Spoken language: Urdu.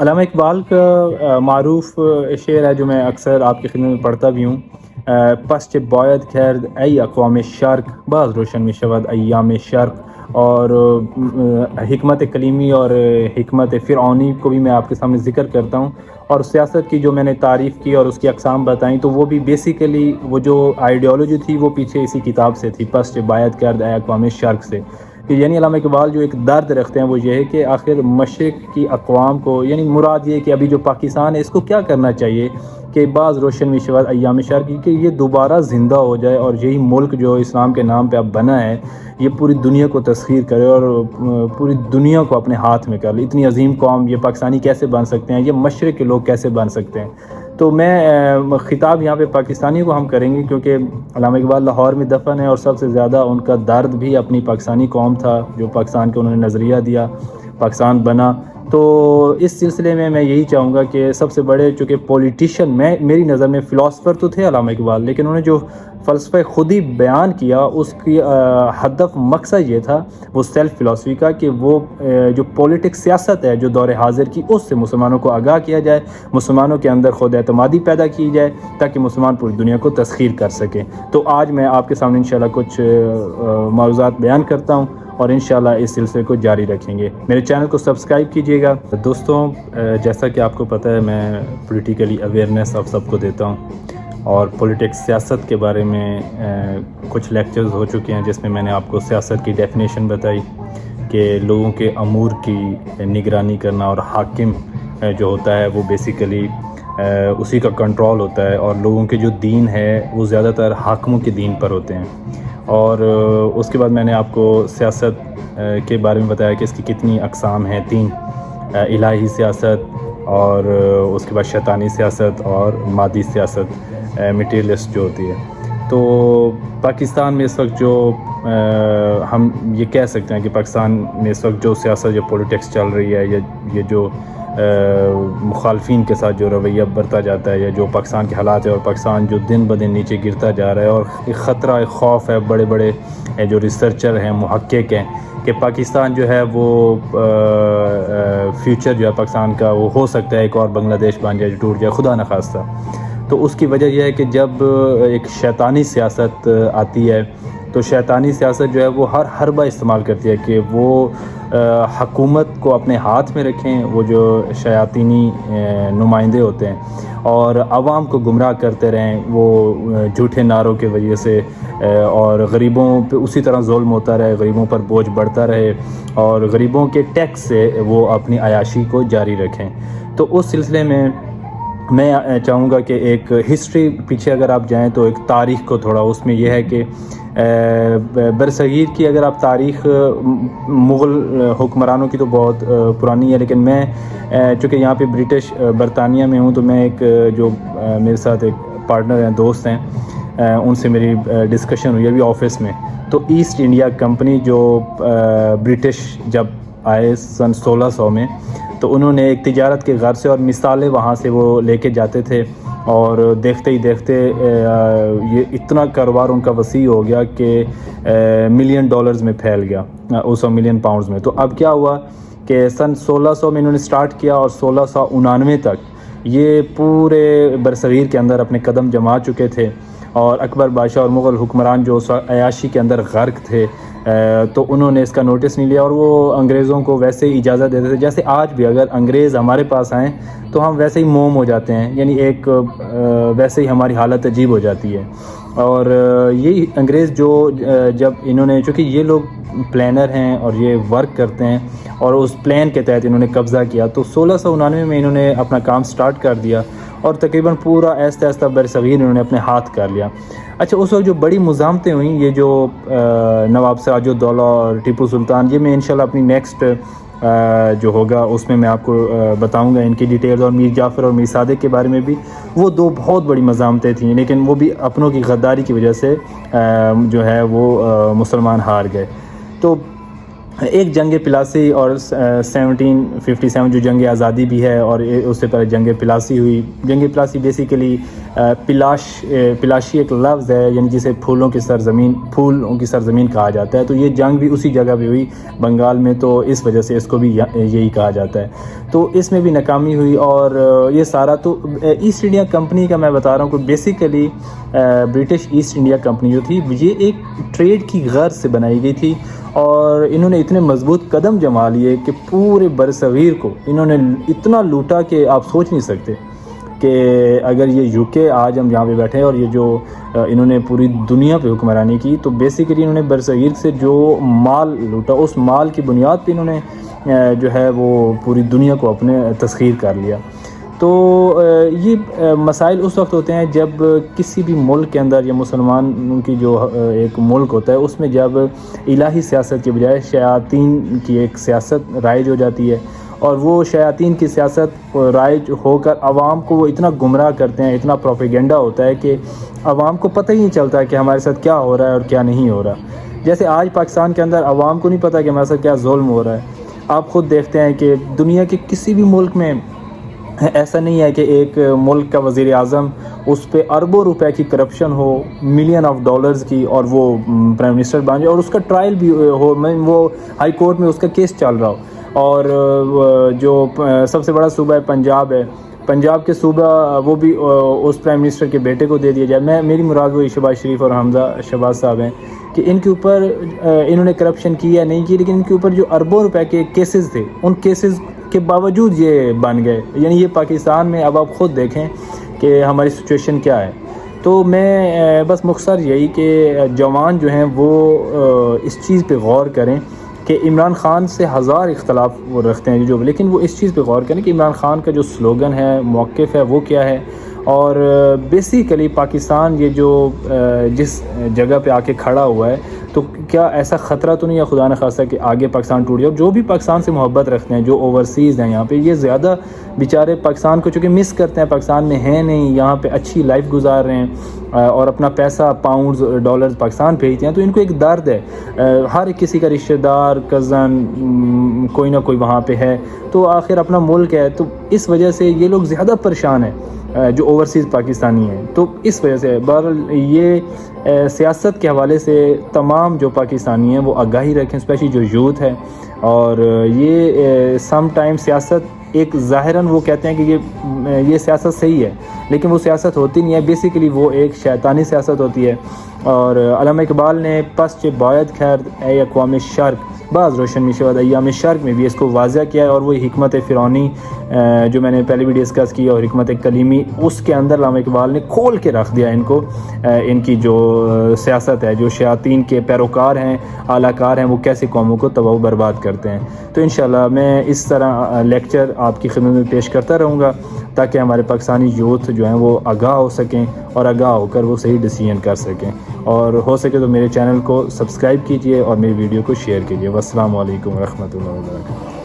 علامہ اقبال کا معروف شعر ہے جو میں اکثر آپ کی خدمت میں پڑھتا بھی ہوں. پس چه باید کرد ای اقوام شرق باز روشن می شود ایام شرق. اور حکمت کلیمی اور حکمت فرعونی کو بھی میں آپ کے سامنے ذکر کرتا ہوں. اور سیاست کی جو میں نے تعریف کی اور اس کی اقسام بتائیں تو وہ بھی بیسیکلی وہ جو آئیڈیالوجی تھی وہ پیچھے اسی کتاب سے تھی، پس چه باید کرد ای اقوام شرق سے. کہ یعنی علامہ اقبال جو ایک درد رکھتے ہیں وہ یہ ہے کہ آخر مشرق کی اقوام کو، یعنی مراد یہ کہ ابھی جو پاکستان ہے اس کو کیا کرنا چاہیے کہ بعض روشن می شود ایام شرق، کہ یہ دوبارہ زندہ ہو جائے اور یہی ملک جو اسلام کے نام پہ اب بنا ہے یہ پوری دنیا کو تسخیر کرے اور پوری دنیا کو اپنے ہاتھ میں کر لے. اتنی عظیم قوم یہ پاکستانی کیسے بن سکتے ہیں، یہ مشرق کے لوگ کیسے بن سکتے ہیں. تو میں خطاب یہاں پہ پاکستانیوں کو ہم کریں گے کیونکہ علامہ اقبال لاہور میں دفن ہے اور سب سے زیادہ ان کا درد بھی اپنی پاکستانی قوم تھا جو پاکستان کو انہوں نے نظریہ دیا، پاکستان بنا. تو اس سلسلے میں یہی چاہوں گا کہ سب سے بڑے چونکہ پولیٹیشین میری نظر میں فلاسفر تو تھے علامہ اقبال، لیکن انہوں نے جو فلسفہ خودی بیان کیا اس کی ہدف مقصد یہ تھا وہ سیلف فلاسفی کا کہ وہ جو پولیٹکس سیاست ہے جو دور حاضر کی اس سے مسلمانوں کو آگاہ کیا جائے، مسلمانوں کے اندر خود اعتمادی پیدا کی جائے تاکہ مسلمان پوری دنیا کو تسخیر کر سکیں. تو آج میں آپ کے سامنے انشاءاللہ کچھ موضوعات بیان کرتا ہوں اور انشاءاللہ اس سلسلے کو جاری رکھیں گے. میرے چینل کو سبسکرائب کیجئے گا. دوستوں، جیسا کہ آپ کو پتہ ہے میں پولیٹیکلی اویئرنیس آپ سب کو دیتا ہوں اور پولیٹکس سیاست کے بارے میں کچھ لیکچرز ہو چکے ہیں جس میں میں نے آپ کو سیاست کی ڈیفینیشن بتائی کہ لوگوں کے امور کی نگرانی کرنا، اور حاکم جو ہوتا ہے وہ بیسیکلی اسی کا کنٹرول ہوتا ہے، اور لوگوں کے جو دین ہے وہ زیادہ تر حاکموں کے دین پر ہوتے ہیں. اور اس کے بعد میں نے آپ کو سیاست کے بارے میں بتایا کہ اس کی کتنی اقسام ہیں، 3: الہی سیاست، اور اس کے بعد شیطانی سیاست اور مادی سیاست، میٹیریلسٹ جو ہوتی ہے. تو پاکستان میں اس وقت جو ہم یہ کہہ سکتے ہیں کہ پاکستان میں اس وقت جو سیاست جو پولیٹکس چل رہی ہے، یہ جو مخالفین کے ساتھ جو رویہ برتا جاتا ہے، یا جو پاکستان کے حالات ہے، اور پاکستان جو دن بدن نیچے گرتا جا رہا ہے، اور ایک خطرہ، ایک خوف ہے بڑے بڑے جو ریسرچر ہیں، محقق ہیں کہ پاکستان جو ہے وہ فیوچر جو ہے پاکستان کا وہ ہو سکتا ہے ایک اور بنگلہ دیش بن جائے جو ٹوٹ جائے، خدا نخواستہ. تو اس کی وجہ یہ ہے کہ جب ایک شیطانی سیاست آتی ہے تو شیطانی سیاست جو ہے وہ ہر حربہ استعمال کرتی ہے کہ وہ حکومت کو اپنے ہاتھ میں رکھیں، وہ جو شیاطینی نمائندے ہوتے ہیں، اور عوام کو گمراہ کرتے رہیں وہ جھوٹے نعروں کی وجہ سے، اور غریبوں پہ اسی طرح ظلم ہوتا رہے، غریبوں پر بوجھ بڑھتا رہے، اور غریبوں کے ٹیکس سے وہ اپنی عیاشی کو جاری رکھیں. تو اس سلسلے میں چاہوں گا کہ ایک ہسٹری پیچھے اگر آپ جائیں تو ایک تاریخ کو تھوڑا، اس میں یہ ہے کہ برصغیر کی اگر آپ تاریخ مغل حکمرانوں کی تو بہت پرانی ہے، لیکن میں چونکہ یہاں پہ برٹش برطانیہ میں ہوں تو میں ایک جو میرے ساتھ ایک پارٹنر ہیں، دوست ہیں، ان سے میری ڈسکشن ہوئی ابھی آفس میں. تو ایسٹ انڈیا کمپنی جو برٹش جب آئے سن 1600 میں، تو انہوں نے ایک تجارت کے غرض سے اور مثالیں وہاں سے وہ لے کے جاتے تھے، اور دیکھتے ہی دیکھتے یہ اتنا کاروبار ان کا وسیع ہو گیا کہ ملین ڈالرز میں پھیل گیا، 100 ملین پاؤنڈز میں. تو اب کیا ہوا کہ سن 1600 میں انہوں نے سٹارٹ کیا اور 1699 تک یہ پورے برصغیر کے اندر اپنے قدم جما چکے تھے، اور اکبر بادشاہ اور مغل حکمران جو عیاشی کے اندر غرق تھے تو انہوں نے اس کا نوٹس نہیں لیا، اور وہ انگریزوں کو ویسے ہی اجازت دیتے تھے جیسے آج بھی اگر انگریز ہمارے پاس آئیں تو ہم ویسے ہی موم ہو جاتے ہیں، یعنی ایک ویسے ہی ہماری حالت عجیب ہو جاتی ہے. اور یہی انگریز جو جب انہوں نے، چونکہ یہ لوگ پلانر ہیں اور یہ ورک کرتے ہیں، اور اس پلان کے تحت انہوں نے قبضہ کیا، تو 1699 میں انہوں نے اپنا کام سٹارٹ کر دیا اور تقریباً پورا آہستہ آہستہ برصغیر انہوں نے اپنے ہاتھ کر لیا. اچھا، اس وقت جو بڑی مزاحمتیں ہوئیں، یہ جو نواب سراج الدولہ اور ٹیپو سلطان، یہ میں انشاءاللہ اپنی نیکسٹ جو ہوگا اس میں آپ کو بتاؤں گا ان کی ڈیٹیلز، اور میر جعفر اور میر صادق کے بارے میں بھی. وہ دو بہت بڑی مزاحمتیں تھیں، لیکن وہ بھی اپنوں کی غداری کی وجہ سے جو ہے وہ مسلمان ہار گئے. تو ایک جنگ پلاسی اور 1757 جو جنگ آزادی بھی ہے، اور اس سے پہلے جنگ پلاسی ہوئی. جنگ پلاسی بیسیکلی پلاشی ایک لفظ ہے، یعنی جسے پھولوں کی سرزمین کہا جاتا ہے. تو یہ جنگ بھی اسی جگہ پہ ہوئی بنگال میں، تو اس وجہ سے اس کو بھی یہی کہا جاتا ہے. تو اس میں بھی ناکامی ہوئی. اور یہ سارا تو ایسٹ انڈیا کمپنی کا میں بتا رہا ہوں کہ basically British East India company جو تھی یہ ایک ٹریڈ کی غرض سے بنائی گئی تھی، اور انہوں نے اتنے مضبوط قدم جما لیے کہ پورے برصغیر کو انہوں نے اتنا لوٹا کہ آپ سوچ نہیں سکتے کہ اگر یہ یو کے آج ہم یہاں پہ بیٹھے ہیں اور یہ جو انہوں نے پوری دنیا پہ حکمرانی کی، تو بیسیکلی انہوں نے برصغیر سے جو مال لوٹا اس مال کی بنیاد پہ انہوں نے جو ہے وہ پوری دنیا کو اپنے تسخیر کر لیا. تو یہ مسائل اس وقت ہوتے ہیں جب کسی بھی ملک کے اندر یا مسلمان کی جو ایک ملک ہوتا ہے اس میں جب الہی سیاست کے بجائے شیاطین کی ایک سیاست رائج ہو جاتی ہے، اور وہ شیاطین کی سیاست رائج ہو کر عوام کو وہ اتنا گمراہ کرتے ہیں، اتنا پروپیگنڈا ہوتا ہے کہ عوام کو پتہ ہی نہیں چلتا کہ ہمارے ساتھ کیا ہو رہا ہے اور کیا نہیں ہو رہا. جیسے آج پاکستان کے اندر عوام کو نہیں پتہ کہ ہمارے ساتھ کیا ظلم ہو رہا ہے. آپ خود دیکھتے ہیں کہ دنیا کے کسی بھی ملک میں ایسا نہیں ہے کہ ایک ملک کا وزیر اعظم اس پہ اربوں روپے کی corruption who, million of dollars کی، اور وہ پرائم منسٹر بن جائے اور اس کا ٹرائل بھی ہو، وہ ہائی کورٹ میں اس کا کیس چل رہا ہو. اور جو سب سے بڑا صوبہ ہے پنجاب کے صوبہ وہ بھی اس پرائم منسٹر کے بیٹے کو دے دیا جائے. میری مراد وہی شہباز شریف اور حمزہ شہباز صاحب ہیں کہ ان کے اوپر انہوں نے کرپشن کی یا نہیں کی، لیکن ان کے اوپر جو اربوں روپے کے کیسز تھے ان کیسز کے باوجود یہ بن گئے. یعنی یہ پاکستان میں اب آپ خود دیکھیں کہ ہماری سچویشن کیا ہے. تو میں بس مختصر یہی کہ جوان جو ہیں وہ اس چیز پہ غور کریں کہ عمران خان سے ہزار اختلاف وہ رکھتے ہیں جو، لیکن وہ اس چیز پہ غور کریں کہ عمران خان کا جو سلوگن ہے، موقف ہے، وہ کیا ہے. اور بیسیکلی پاکستان یہ جو جس جگہ پہ آ کے کھڑا ہوا ہے، تو کیا ایسا خطرہ تو نہیں ہے خدا نخواستہ کہ آگے پاکستان ٹوٹ جائے. اور جو بھی پاکستان سے محبت رکھتے ہیں، جو اوورسیز ہیں یہاں پہ، یہ زیادہ بیچارے پاکستان کو چونکہ مس کرتے ہیں، پاکستان میں ہیں نہیں، یہاں پہ اچھی لائف گزار رہے ہیں اور اپنا پیسہ پاؤنڈز ڈالرز پاکستان بھیجتے ہیں. تو ان کو ایک درد ہے، ہر کسی کا رشتہ دار، کزن، کوئی نہ کوئی وہاں پہ ہے، تو آخر اپنا ملک ہے. تو اس وجہ سے یہ لوگ زیادہ پریشان ہیں جو اوورسیز پاکستانی ہیں. تو اس وجہ سے بہرحال یہ سیاست کے حوالے سے تمام جو پاکستانی ہیں وہ آگاہی رکھیں، اسپیشلی جو یوتھ ہے. اور یہ سم ٹائم سیاست ایک ظاہراً وہ کہتے ہیں کہ یہ سیاست صحیح ہے، لیکن وہ سیاست ہوتی نہیں ہے. بیسیکلی وہ ایک شیطانی سیاست ہوتی ہے. اور علامہ اقبال نے پس چہ باید کرد اے اقوام شرق بعض روشن می شود ایام شرق میں بھی اس کو واضح کیا ہے. اور وہ حکمت فرعونی جو میں نے پہلے بھی ڈسکس کی، اور حکمت کلیمی، اس کے اندر علامہ اقبال نے کھول کے رکھ دیا ان کو، ان کی جو سیاست ہے، جو شیاطین کے پیروکار ہیں، اعلی کار ہیں، وہ کیسے قوموں کو تباہ و برباد کرتے ہیں. تو انشاءاللہ میں اس طرح لیکچر آپ کی خدمت میں پیش کرتا رہوں گا تاکہ ہمارے پاکستانی یوتھ جو ہیں وہ آگاہ ہو سکیں، اور آگاہ ہو کر وہ صحیح ڈیسیژن کر سکیں. اور ہو سکے تو میرے چینل کو سبسکرائب کیجئے اور میری ویڈیو کو شیئر کیجئے. والسلام علیکم ورحمۃ اللہ وبرکاتہ.